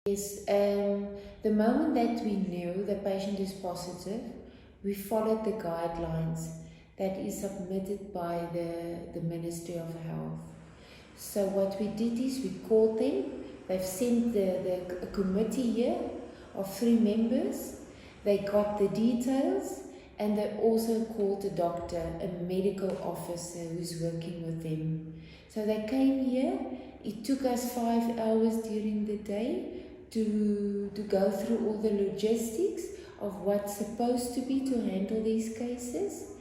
Yes, the moment that we knew the patient is positive, we followed the guidelines that is submitted by the Ministry of Health. So what we did is we called them. They've sent a committee here of 3 members. They got the details, and they also called a doctor, a medical officer who's working with them. So they came here. It took us 5 hours during the day to go through all the logistics of what's supposed to be to handle these cases.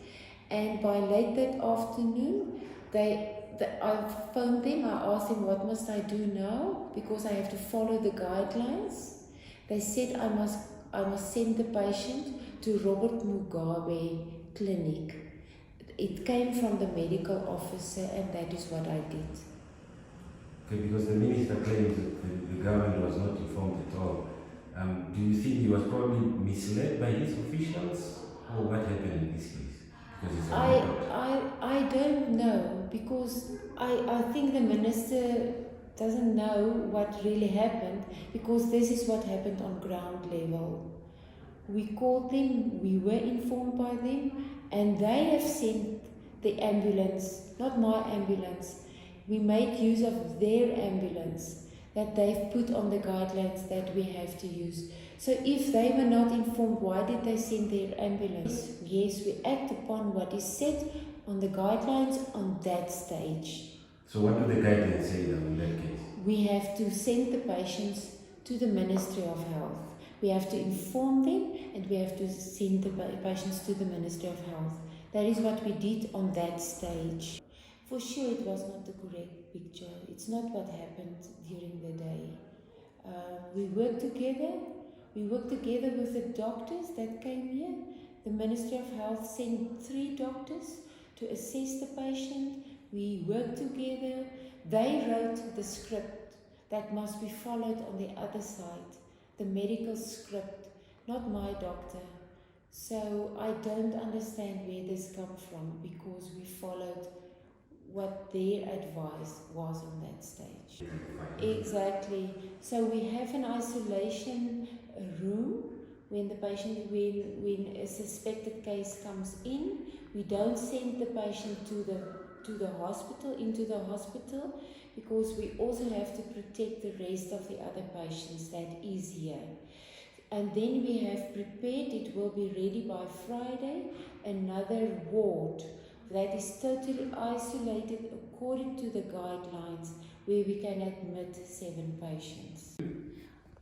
And by late that afternoon, I phoned them. I asked them, what must I do now? Because I have to follow the guidelines. They said I must send the patient to Robert Mugabe Clinic. It came from the medical officer, and that is what I did. Okay, because the minister claims that the government was not informed at all. Do you think he was probably misled by his officials, or what happened in this case? I don't know, because I think the minister doesn't know what really happened, because this is what happened on ground level. We called them, we were informed by them, and they have sent the ambulance, not my ambulance. We made use of their ambulance that they've put on the guidelines that we have to use. So if they were not informed, why did they send their ambulance? Yes, we act upon what is set on the guidelines on that stage. So what do the guidelines say in that case? We have to send the patients to the Ministry of Health. We have to inform them, and we have to send the patients to the Ministry of Health. That is what we did on that stage. For sure it was not the correct picture. It's not what happened during the day. We worked together. We worked together with the doctors that came here. The Ministry of Health sent 3 doctors to assess the patient. We worked together. They wrote the script that must be followed on the other side, the medical script, not my doctor. So I don't understand where this comes from, because we followed what their advice was on that stage. Exactly. So we have an isolation room when the patient, when a suspected case comes in. We don't send the patient to the hospital, into the hospital, because we also have to protect the rest of the other patients that is here. And then we have prepared, it will be ready by Friday, another ward that is totally isolated according to the guidelines, where we can admit 7 patients.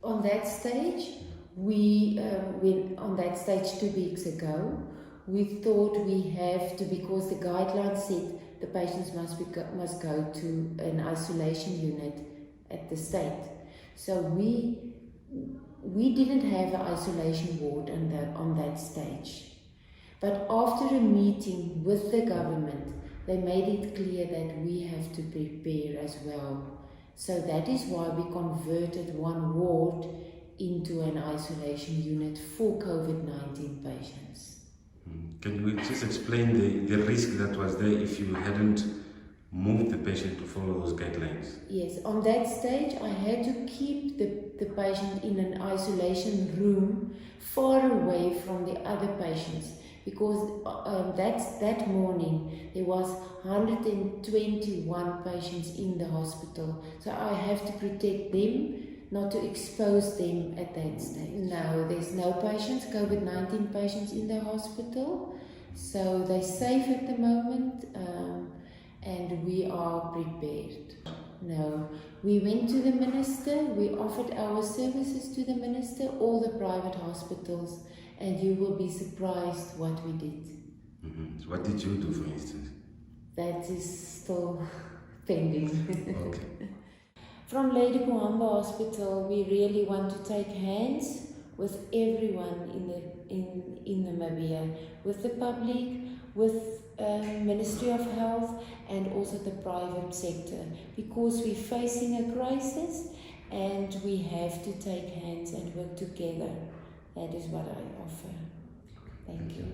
On that stage, on that stage 2 weeks ago, we thought we have to, because the guidelines said the patients must go to an isolation unit at the state. So we didn't have an isolation ward on that stage. But after a meeting with the government, they made it clear that we have to prepare as well. So that is why we converted 1 ward into an isolation unit for COVID-19 patients. Can you just explain the risk that was there if you hadn't moved the patient to follow those guidelines? Yes, on that stage I had to keep the patient in an isolation room far away from the other patients, because that morning there was 121 patients in the hospital. So I have to protect them, not to expose them at that stage. No, there's no patients, COVID-19 patients in the hospital. So they're safe at the moment, and we are prepared. No, we went to the minister, we offered our services to the minister, all the private hospitals, and you will be surprised what we did. So what did you do, for instance? That is still pending. Okay. From Lady Pohamba Hospital, we really want to take hands with everyone in Namibia, with the public, with Ministry of Health, and also the private sector, because we're facing a crisis and we have to take hands and work together. That is what I offer. Thank you.